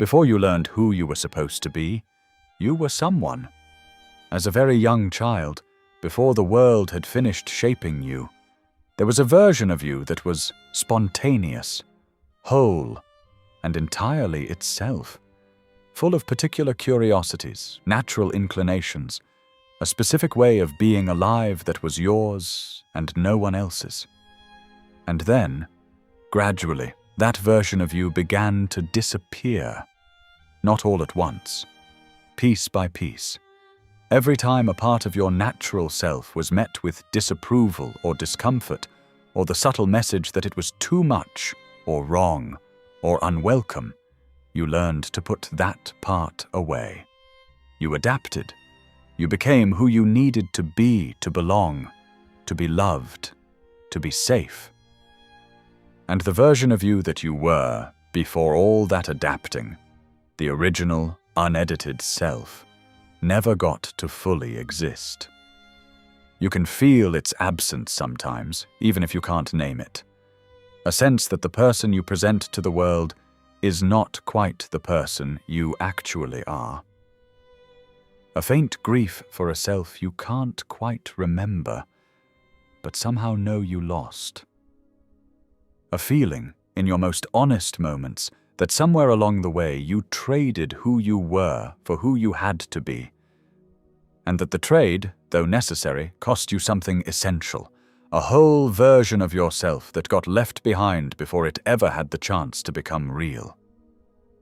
Before you learned who you were supposed to be, you were someone. As a very young child, before the world had finished shaping you, there was a version of you that was spontaneous, whole, and entirely itself, full of particular curiosities, natural inclinations, a specific way of being alive that was yours and no one else's. And then, gradually, that version of you began to disappear. Not all at once, piece by piece. Every time a part of your natural self was met with disapproval or discomfort, or the subtle message that it was too much, or wrong, or unwelcome, you learned to put that part away. You adapted. You became who you needed to be to belong, to be loved, to be safe. And the version of you that you were, before all that adapting, the original, unedited self, never got to fully exist. You can feel its absence sometimes, even if you can't name it. A sense that the person you present to the world is not quite the person you actually are. A faint grief for a self you can't quite remember, but somehow know you lost. A feeling, in your most honest moments, that somewhere along the way you traded who you were for who you had to be, and that the trade, though necessary, cost you something essential, a whole version of yourself that got left behind before it ever had the chance to become real.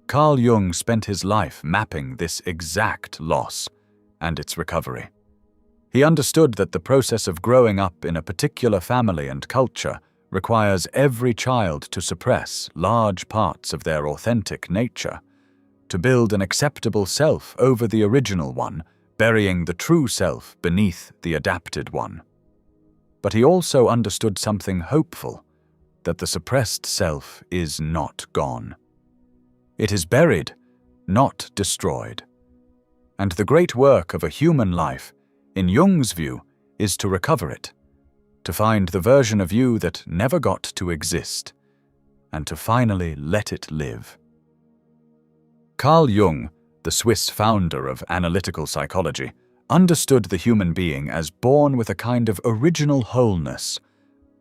Carl Jung spent his life mapping this exact loss and its recovery. He understood that the process of growing up in a particular family and culture requires every child to suppress large parts of their authentic nature, to build an acceptable self over the original one, burying the true self beneath the adapted one. But he also understood something hopeful, that the suppressed self is not gone. It is buried, not destroyed. And the great work of a human life, in Jung's view, is to recover it, to find the version of you that never got to exist, and to finally let it live. Carl Jung, the Swiss founder of analytical psychology, understood the human being as born with a kind of original wholeness,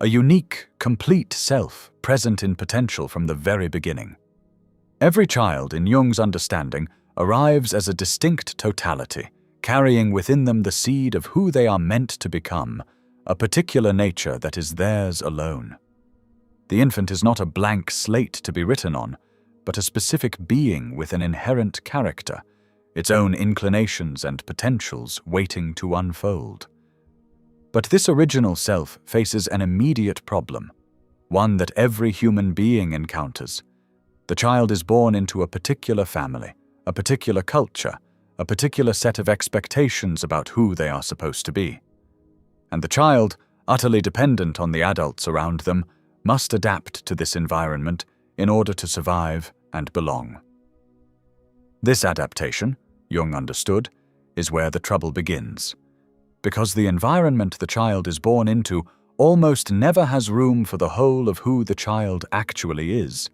a unique, complete self present in potential from the very beginning. Every child, in Jung's understanding, arrives as a distinct totality, carrying within them the seed of who they are meant to become, a particular nature that is theirs alone. The infant is not a blank slate to be written on, but a specific being with an inherent character, its own inclinations and potentials waiting to unfold. But this original self faces an immediate problem, one that every human being encounters. The child is born into a particular family, a particular culture, a particular set of expectations about who they are supposed to be. And the child, utterly dependent on the adults around them, must adapt to this environment in order to survive and belong. This adaptation, Jung understood, is where the trouble begins, because the environment the child is born into almost never has room for the whole of who the child actually is.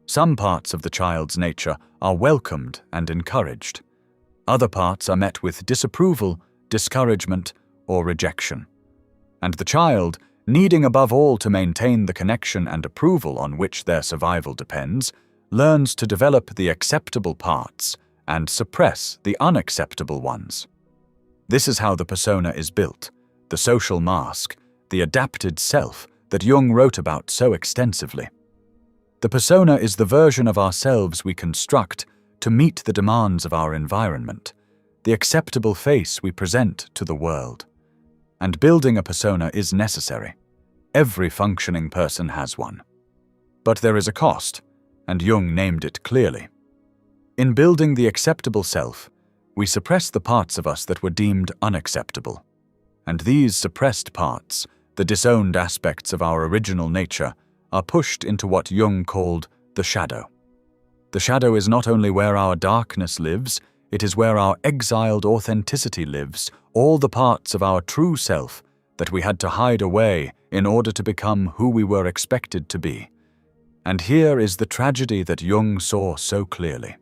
Some parts of the child's nature are welcomed and encouraged. Other parts are met with disapproval, discouragement, or rejection. And the child, needing above all to maintain the connection and approval on which their survival depends, learns to develop the acceptable parts and suppress the unacceptable ones. This is how the persona is built, the social mask, the adapted self that Jung wrote about so extensively. The persona is the version of ourselves we construct to meet the demands of our environment, the acceptable face we present to the world. And building a persona is necessary. Every functioning person has one. But there is a cost, and Jung named it clearly. In building the acceptable self, we suppress the parts of us that were deemed unacceptable. And these suppressed parts, the disowned aspects of our original nature, are pushed into what Jung called the shadow. The shadow is not only where our darkness lives, it is where our exiled authenticity lives, all the parts of our true self that we had to hide away in order to become who we were expected to be. And here is the tragedy that Jung saw so clearly.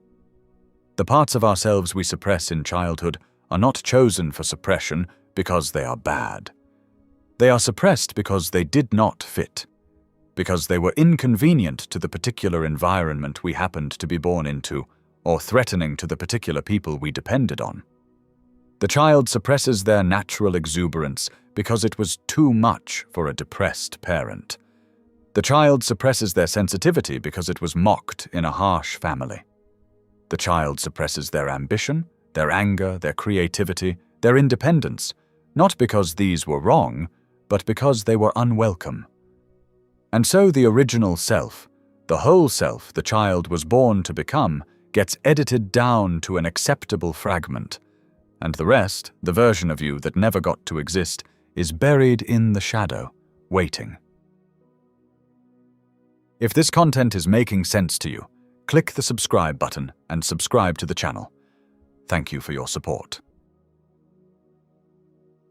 The parts of ourselves we suppress in childhood are not chosen for suppression because they are bad. They are suppressed because they did not fit, because they were inconvenient to the particular environment we happened to be born into, or threatening to the particular people we depended on. The child suppresses their natural exuberance because it was too much for a depressed parent. The child suppresses their sensitivity because it was mocked in a harsh family. The child suppresses their ambition, their anger, their creativity, their independence, not because these were wrong, but because they were unwelcome. And so the original self, the whole self the child was born to become, gets edited down to an acceptable fragment, and the rest, the version of you that never got to exist, is buried in the shadow, waiting. If this content is making sense to you, click the subscribe button and subscribe to the channel. Thank you for your support.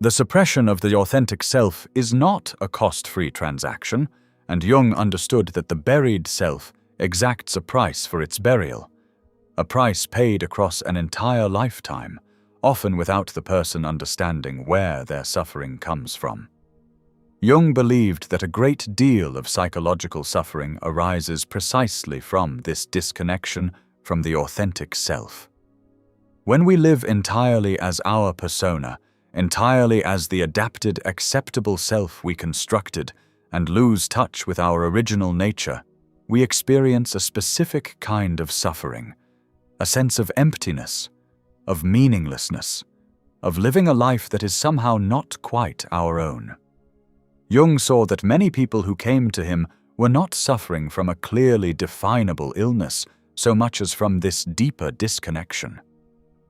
The suppression of the authentic self is not a cost-free transaction, and Jung understood that the buried self exacts a price for its burial, a price paid across an entire lifetime, often without the person understanding where their suffering comes from. Jung believed that a great deal of psychological suffering arises precisely from this disconnection from the authentic self. When we live entirely as our persona, entirely as the adapted, acceptable self we constructed, and lose touch with our original nature, we experience a specific kind of suffering, a sense of emptiness, of meaninglessness, of living a life that is somehow not quite our own. Jung saw that many people who came to him were not suffering from a clearly definable illness so much as from this deeper disconnection.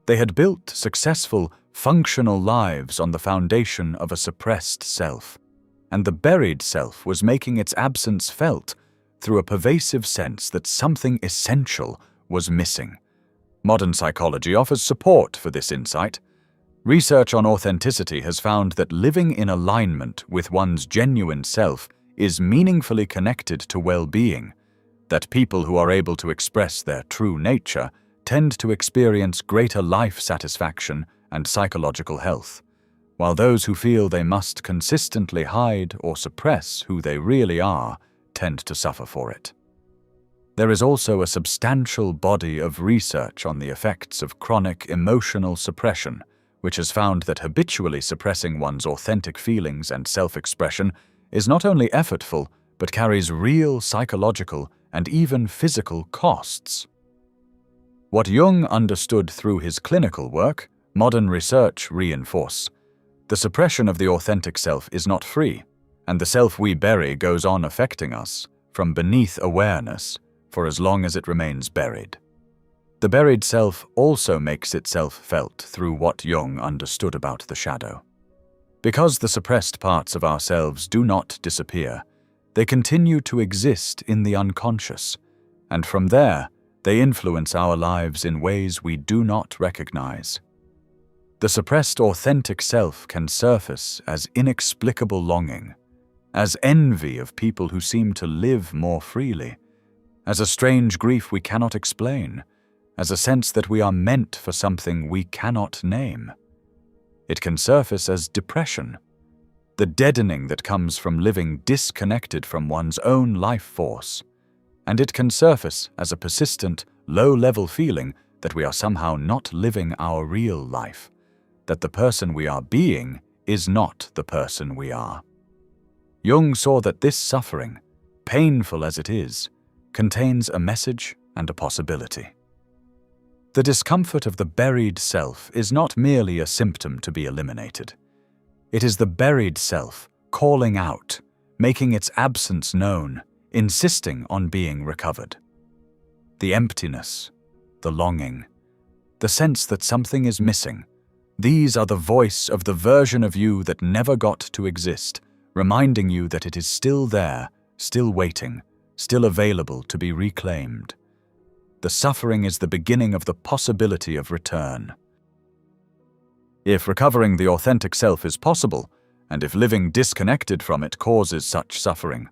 They had built successful, functional lives on the foundation of a suppressed self, and the buried self was making its absence felt through a pervasive sense that something essential was missing. Modern psychology offers support for this insight. Research on authenticity has found that living in alignment with one's genuine self is meaningfully connected to well-being, that people who are able to express their true nature tend to experience greater life satisfaction and psychological health, while those who feel they must consistently hide or suppress who they really are tend to suffer for it. There is also a substantial body of research on the effects of chronic emotional suppression, which has found that habitually suppressing one's authentic feelings and self-expression is not only effortful, but carries real psychological and even physical costs. What Jung understood through his clinical work, modern research reinforce. The suppression of the authentic self is not free, and the self we bury goes on affecting us from beneath awareness for as long as it remains buried. The buried self also makes itself felt through what Jung understood about the shadow. Because the suppressed parts of ourselves do not disappear, they continue to exist in the unconscious, and from there, they influence our lives in ways we do not recognize. The suppressed authentic self can surface as inexplicable longing, as envy of people who seem to live more freely, as a strange grief we cannot explain, as a sense that we are meant for something we cannot name. It can surface as depression, the deadening that comes from living disconnected from one's own life force, and it can surface as a persistent, low-level feeling that we are somehow not living our real life, that the person we are being is not the person we are. Jung saw that this suffering, painful as it is, contains a message and a possibility. The discomfort of the buried self is not merely a symptom to be eliminated. It is the buried self calling out, making its absence known, insisting on being recovered. The emptiness, the longing, the sense that something is missing, these are the voice of the version of you that never got to exist, reminding you that it is still there, still waiting, still available to be reclaimed. The suffering is the beginning of the possibility of return. If recovering the authentic self is possible, and if living disconnected from it causes such suffering,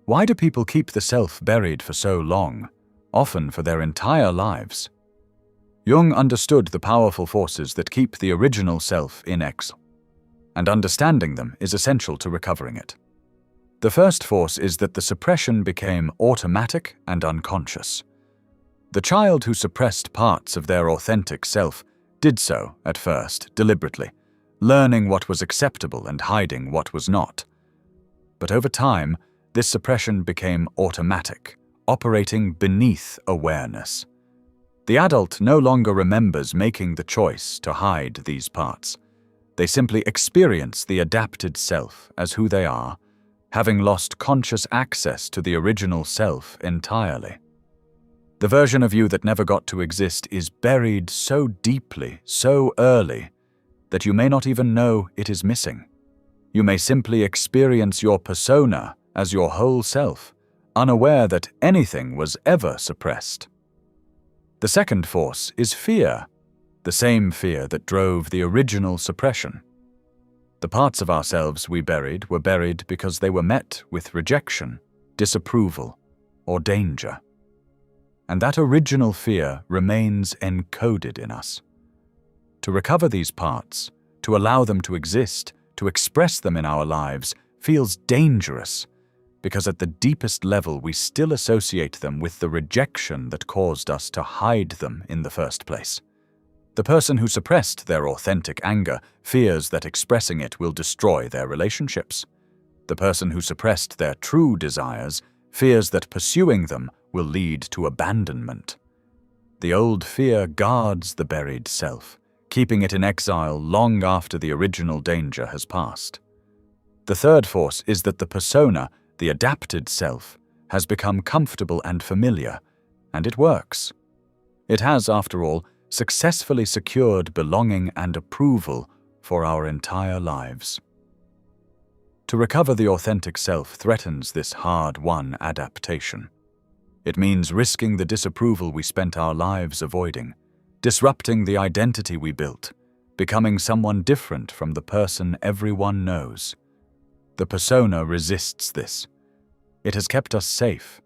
why do people keep the self buried for so long, often for their entire lives? Jung understood the powerful forces that keep the original self in exile, and understanding them is essential to recovering it. The first force is that the suppression became automatic and unconscious. The child who suppressed parts of their authentic self did so, at first, deliberately, learning what was acceptable and hiding what was not. But over time, this suppression became automatic, operating beneath awareness. The adult no longer remembers making the choice to hide these parts. They simply experience the adapted self as who they are, having lost conscious access to the original self entirely. The version of you that never got to exist is buried so deeply, so early, that you may not even know it is missing. You may simply experience your persona as your whole self, unaware that anything was ever suppressed. The second force is fear, the same fear that drove the original suppression. The parts of ourselves we buried were buried because they were met with rejection, disapproval, or danger. And that original fear remains encoded in us. To recover these parts, to allow them to exist, to express them in our lives, feels dangerous, because at the deepest level we still associate them with the rejection that caused us to hide them in the first place. The person who suppressed their authentic anger fears that expressing it will destroy their relationships. The person who suppressed their true desires fears that pursuing them will lead to abandonment. The old fear guards the buried self, keeping it in exile long after the original danger has passed. The third force is that the persona, the adapted self, has become comfortable and familiar, and it works. It has, after all, successfully secured belonging and approval for our entire lives. To recover the authentic self threatens this hard-won adaptation. It means risking the disapproval we spent our lives avoiding, disrupting the identity we built, becoming someone different from the person everyone knows. The persona resists this. It has kept us safe,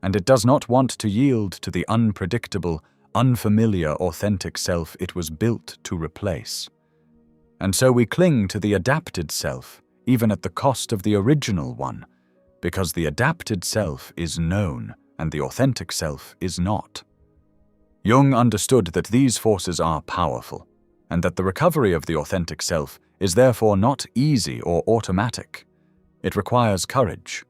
and it does not want to yield to the unpredictable, unfamiliar authentic self it was built to replace. And so we cling to the adapted self, even at the cost of the original one, because the adapted self is known and the authentic self is not. Jung understood that these forces are powerful, and that the recovery of the authentic self is therefore not easy or automatic. It requires courage,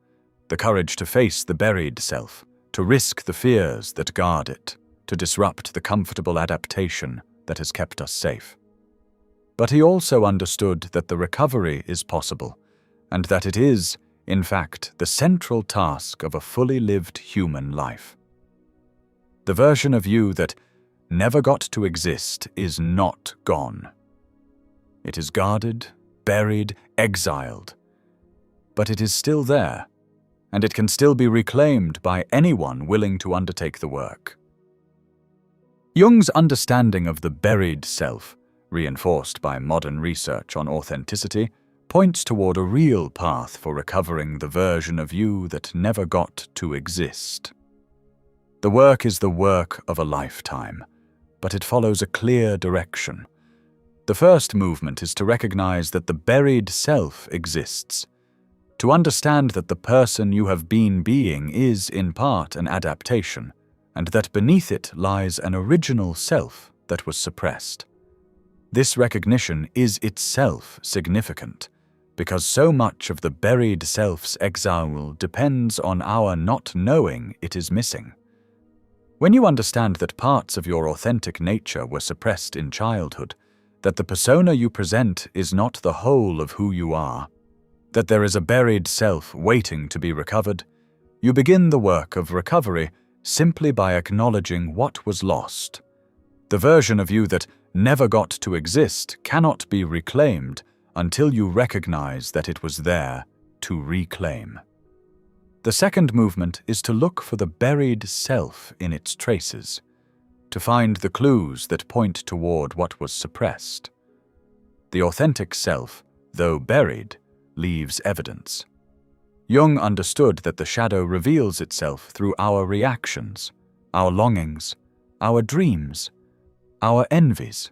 the courage to face the buried self, to risk the fears that guard it, to disrupt the comfortable adaptation that has kept us safe. But he also understood that the recovery is possible, and that it is, in fact, the central task of a fully lived human life. The version of you that never got to exist is not gone. It is guarded, buried, exiled, but it is still there, and it can still be reclaimed by anyone willing to undertake the work. Jung's understanding of the buried self, reinforced by modern research on authenticity, points toward a real path for recovering the version of you that never got to exist. The work is the work of a lifetime, but it follows a clear direction. The first movement is to recognize that the buried self exists, to understand that the person you have been being is, in part, an adaptation, and that beneath it lies an original self that was suppressed. This recognition is itself significant, because so much of the buried self's exile depends on our not knowing it is missing. When you understand that parts of your authentic nature were suppressed in childhood, that the persona you present is not the whole of who you are, that there is a buried self waiting to be recovered, you begin the work of recovery simply by acknowledging what was lost. The version of you that never got to exist cannot be reclaimed until you recognize that it was there to reclaim. The second movement is to look for the buried self in its traces, to find the clues that point toward what was suppressed. The authentic self, though buried, leaves evidence. Jung understood that the shadow reveals itself through our reactions, our longings, our dreams, our envies.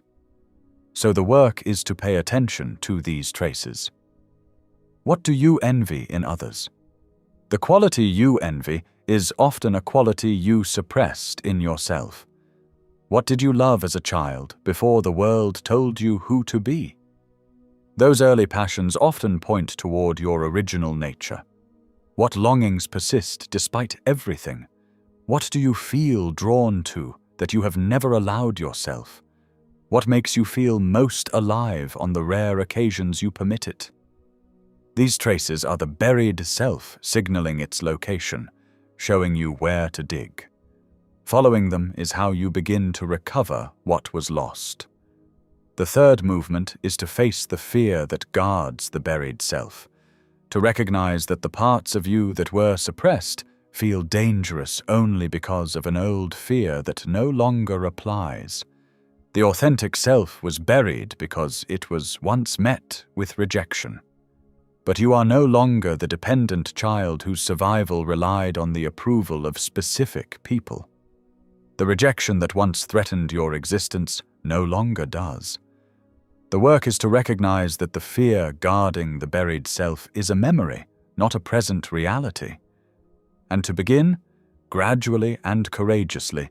So the work is to pay attention to these traces. What do you envy in others? The quality you envy is often a quality you suppressed in yourself. What did you love as a child before the world told you who to be? Those early passions often point toward your original nature. What longings persist despite everything? What do you feel drawn to that you have never allowed yourself? What makes you feel most alive on the rare occasions you permit it? These traces are the buried self signaling its location, showing you where to dig. Following them is how you begin to recover what was lost. The third movement is to face the fear that guards the buried self, to recognize that the parts of you that were suppressed feel dangerous only because of an old fear that no longer applies. The authentic self was buried because it was once met with rejection. But you are no longer the dependent child whose survival relied on the approval of specific people. The rejection that once threatened your existence no longer does. The work is to recognize that the fear guarding the buried self is a memory, not a present reality. And to begin, gradually and courageously,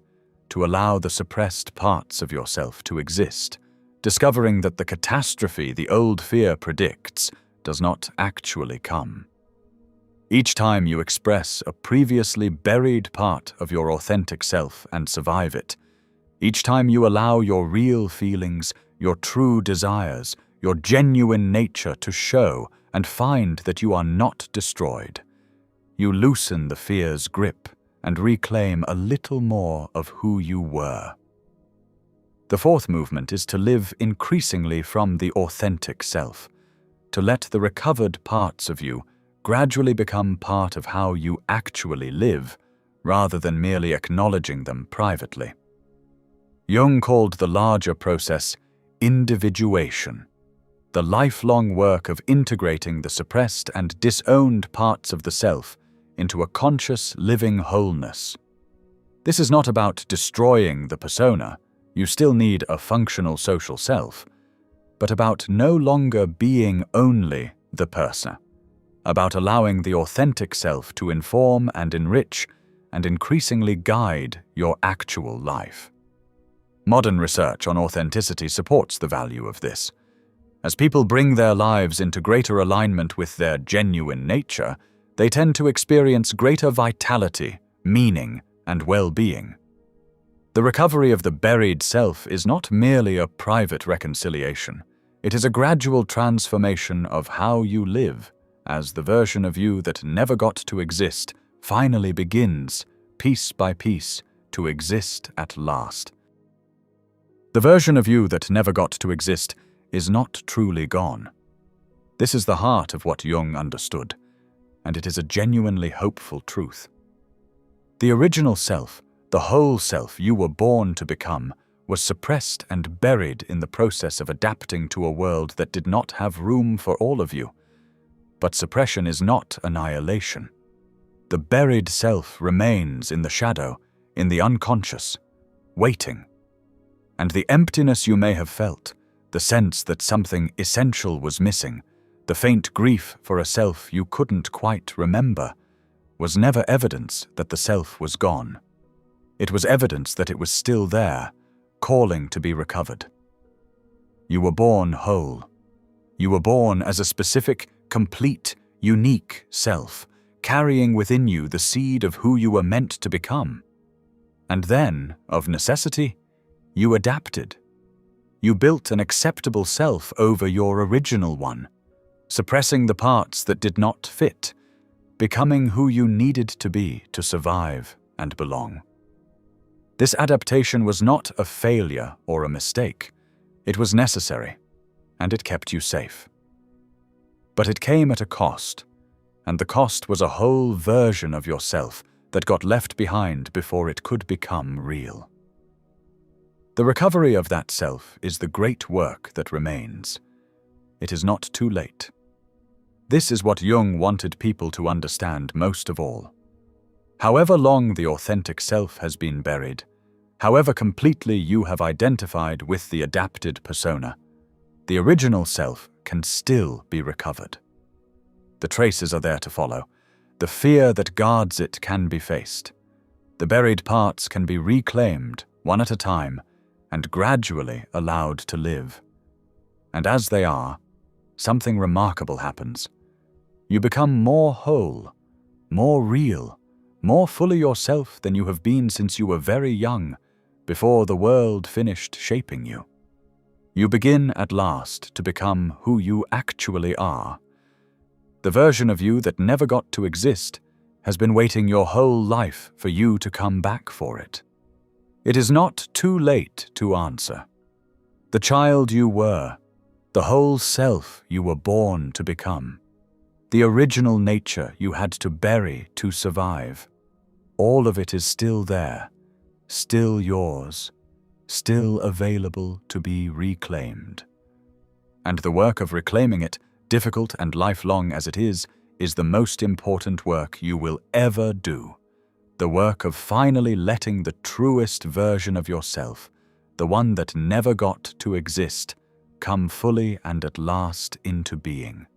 to allow the suppressed parts of yourself to exist, discovering that the catastrophe the old fear predicts does not actually come. Each time you express a previously buried part of your authentic self and survive it, each time you allow your real feelings, your true desires, your genuine nature to show and find that you are not destroyed, you loosen the fear's grip and reclaim a little more of who you were. The fourth movement is to live increasingly from the authentic self, to let the recovered parts of you gradually become part of how you actually live, rather than merely acknowledging them privately. Jung called the larger process individuation, the lifelong work of integrating the suppressed and disowned parts of the self into a conscious, living wholeness. This is not about destroying the persona, you still need a functional social self, but about no longer being only the persona, about allowing the authentic self to inform and enrich and increasingly guide your actual life. Modern research on authenticity supports the value of this. As people bring their lives into greater alignment with their genuine nature, they tend to experience greater vitality, meaning, and well-being. The recovery of the buried self is not merely a private reconciliation. It is a gradual transformation of how you live, as the version of you that never got to exist finally begins, piece by piece, to exist at last. The version of you that never got to exist is not truly gone. This is the heart of what Jung understood, and it is a genuinely hopeful truth. The original self, the whole self you were born to become, was suppressed and buried in the process of adapting to a world that did not have room for all of you. But suppression is not annihilation. The buried self remains in the shadow, in the unconscious, waiting. And the emptiness you may have felt, the sense that something essential was missing, the faint grief for a self you couldn't quite remember, was never evidence that the self was gone. It was evidence that it was still there, calling to be recovered. You were born whole. You were born as a specific, complete, unique self, carrying within you the seed of who you were meant to become. And then, of necessity, you adapted. You built an acceptable self over your original one, suppressing the parts that did not fit, becoming who you needed to be to survive and belong. This adaptation was not a failure or a mistake. It was necessary, and it kept you safe. But it came at a cost, and the cost was a whole version of yourself that got left behind before it could become real. The recovery of that self is the great work that remains. It is not too late. This is what Jung wanted people to understand most of all. However long the authentic self has been buried, However completely you have identified with the adapted persona, the original self can still be recovered. The traces are there to follow. The fear that guards it can be faced. The buried parts can be reclaimed, one at a time, and gradually allowed to live. And as they are, something remarkable happens. You become more whole, more real, more fully yourself than you have been since you were very young, before the world finished shaping you. You begin at last to become who you actually are. The version of you that never got to exist has been waiting your whole life for you to come back for it. It is not too late to answer. The child you were, the whole self you were born to become, the original nature you had to bury to survive, all of it is still there, still yours, still available to be reclaimed. And the work of reclaiming it, difficult and lifelong as it is the most important work you will ever do. The work of finally letting the truest version of yourself, the one that never got to exist, come fully and at last into being.